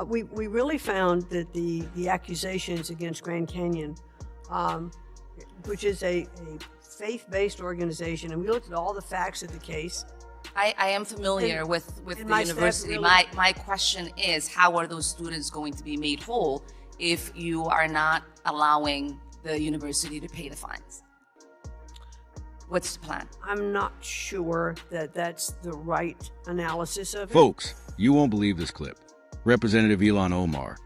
We really found that the accusations against Grand Canyon, um, which is a faith-based organization, and we looked at all the facts of the case. I am familiar And- with and the my staff university. really- My question is, how are those students going to be made whole if you are not allowing the university to pay the fines? What's the plan? I'm not sure that that's the right analysis of it. Folks, you won't believe this clip. Representative Ilhan Omar,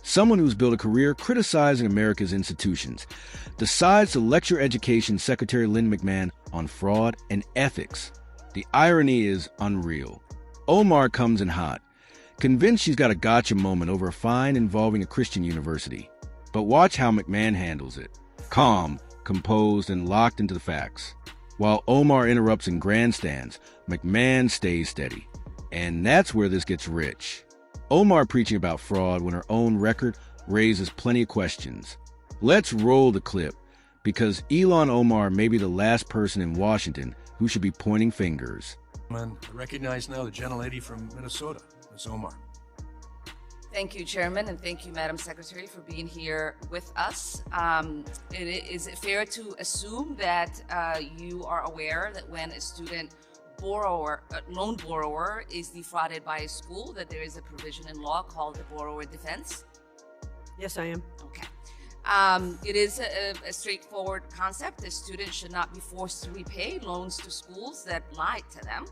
someone who's built a career criticizing America's institutions, decides to lecture Education Secretary Lynn McMahon on fraud and ethics. The irony is unreal. Omar comes in hot, convinced she's got a gotcha moment over a fine involving a Christian university. But watch how McMahon handles it. Calm, composed, and locked into the facts. While Omar interrupts and grandstands, McMahon stays steady. And that's where this gets rich. Omar preaching about fraud when her own record raises plenty of questions. Let's roll the clip, because Ilhan Omar may be the last person in Washington who should be pointing fingers. I recognize now the gentlelady from Minnesota, Ms. Omar. Thank you, Chairman, and thank you, Madam Secretary, for being here with us. Is it fair to assume that you are aware that when a student loan borrower is defrauded by a school, that there is a provision in law called the borrower defense? Yes, I am. Okay. It is a straightforward concept. A student should not be forced to repay loans to schools that lied to them.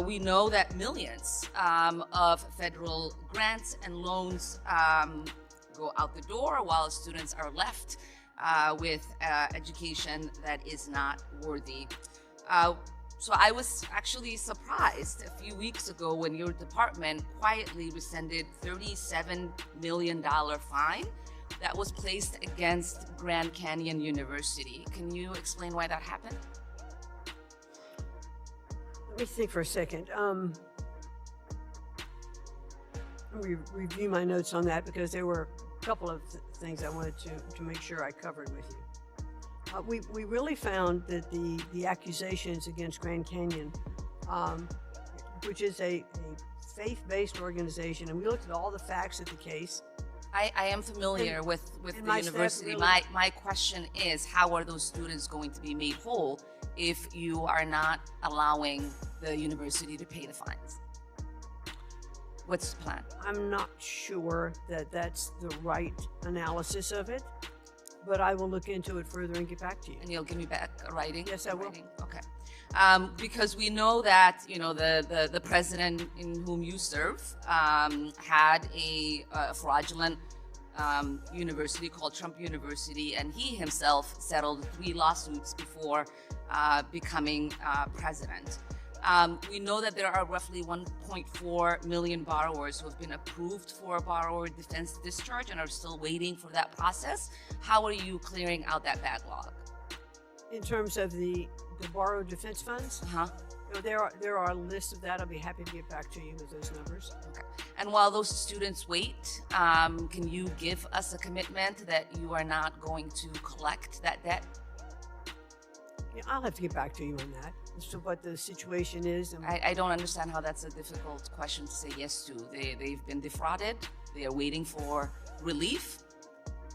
We know that millions of federal grants and loans go out the door while students are left with education that is not worthy. So I was actually surprised a few weeks ago when your department quietly rescinded $37 million fine that was placed against Grand Canyon University. Can you explain why that happened? Let me think for a second. Review my notes on that because there were a couple of things I wanted to make sure I covered with you. We really found that the accusations against Grand Canyon, which is a faith-based organization, and we looked at all the facts of the case. I am familiar with the my staff university. really- My question is, how are those students going to be made whole if you are not allowing the university to pay the fines? What's the plan? I'm not sure that that's the right analysis of it, but I will look into it further and get back to you. And you'll give me back a writing? Yes, I will. Writing? Okay. Because we know that, you know, the president in whom you serve had a fraudulent university called Trump University, and he himself settled 3 lawsuits before becoming president. We know that there are roughly 1.4 million borrowers who have been approved for a borrower defense discharge and are still waiting for that process. How are you clearing out that backlog? In terms of the borrowed defense funds, Uh-huh. you know, there are lists of that. I'll be happy to get back to you with those numbers. Okay. And while those students wait, can you give us a commitment that you are not going to collect that debt? Yeah, I'll have to get back to you on that as to what the situation is. And I don't understand how that's a difficult question to say yes to. They've been defrauded. They are waiting for relief.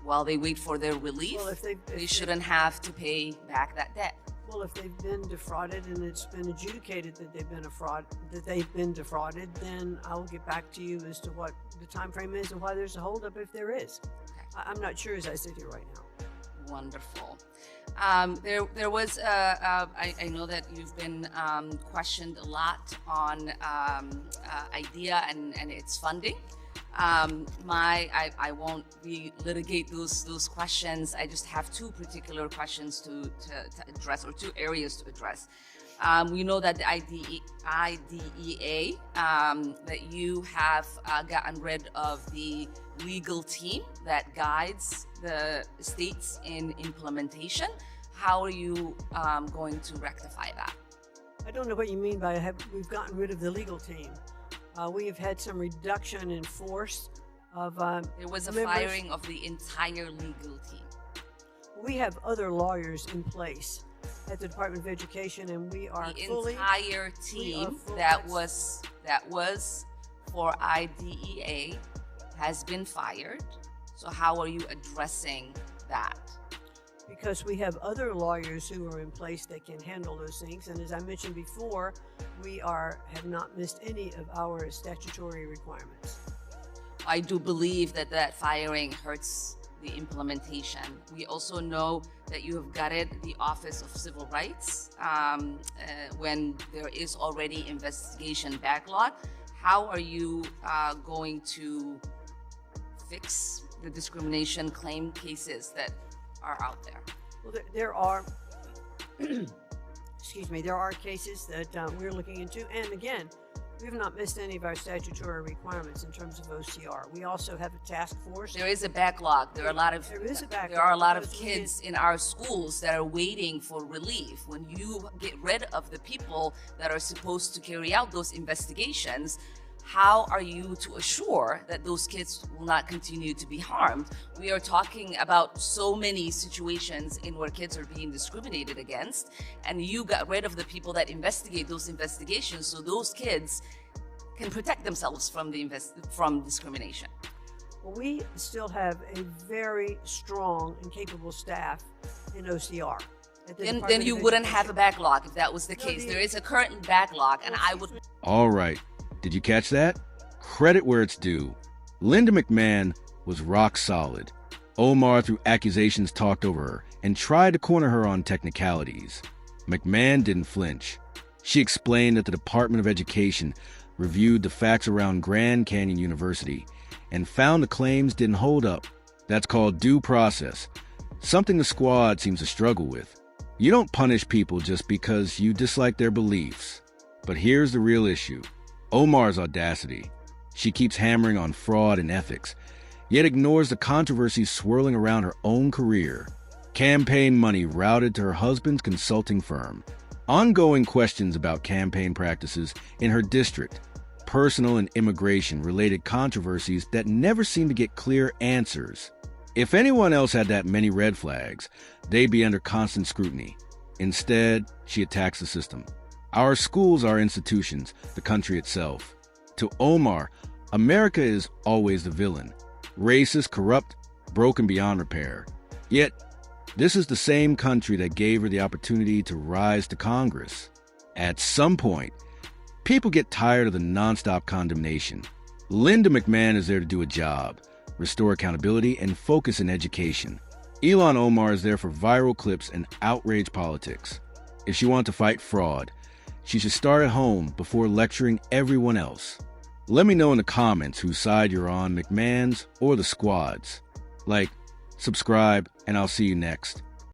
While they wait for their relief, Well, if they shouldn't have to pay back that debt. well, if they've been defrauded and it's been adjudicated that they've been defrauded, then I'll get back to you as to what the time frame is and why there's a holdup if there is. Okay. I'm not sure as I sit here right now. Wonderful. There was, I know that you've been questioned a lot on IDEA and its funding. I won't relitigate those questions. I just have 2 particular questions to address, or 2 areas to address. We know that the IDEA, that you have gotten rid of the legal team that guides the states in implementation. How are you going to rectify that? I don't know what you mean by we've gotten rid of the legal team. We have had some reduction in force of There was a members. firing of the entire legal team. We have other lawyers in place at the Department of Education, and we are The fully. entire team full- that was for IDEA has been fired. So how are you addressing that? Because we have other lawyers who are in place that can handle those things. And as I mentioned before, we have not missed any of our statutory requirements. I do believe that firing hurts the implementation. We also know that you have gutted the Office of Civil Rights when there is already investigation backlog. How are you going to fix the discrimination claim cases that are out there? Well, there are, excuse me, there are cases that we're looking into. And again, we have not missed any of our statutory requirements in terms of OCR. We also have a task force. There is a backlog. There are a lot of because kids in our schools that are waiting for relief. When you get rid of the people that are supposed to carry out those investigations, how are you to assure that those kids will not continue to be harmed? We are talking about so many situations in where kids are being discriminated against, and you got rid of the people that investigate those investigations so those kids can protect themselves from from discrimination. Well, we still have a very strong and capable staff in OCR. Then you wouldn't have a backlog if that was the case. There is a current backlog, and I would... All right. Did you catch that? Credit where it's due. Linda McMahon was rock solid. Omar, through accusations, talked over her and tried to corner her on technicalities. McMahon didn't flinch. She explained that the Department of Education reviewed the facts around Grand Canyon University and found the claims didn't hold up. That's called due process, something the squad seems to struggle with. You don't punish people just because you dislike their beliefs. But here's the real issue. Omar's audacity. She keeps hammering on fraud and ethics, yet ignores the controversies swirling around her own career. Campaign money routed to her husband's consulting firm. Ongoing questions about campaign practices in her district. Personal and immigration-related controversies that never seem to get clear answers. If anyone else had that many red flags, they'd be under constant scrutiny. Instead, she attacks the system. Our schools are institutions, the country itself. To Omar, America is always the villain. Racist, corrupt, broken beyond repair. Yet, this is the same country that gave her the opportunity to rise to Congress. At some point, people get tired of the nonstop condemnation. Linda McMahon is there to do a job, restore accountability, and focus in education. Ilhan Omar is there for viral clips and outrage politics. If she wants to fight fraud, she should start at home before lecturing everyone else. Let me know in the comments whose side you're on, McMahon's or the squad's. Like, subscribe, and I'll see you next.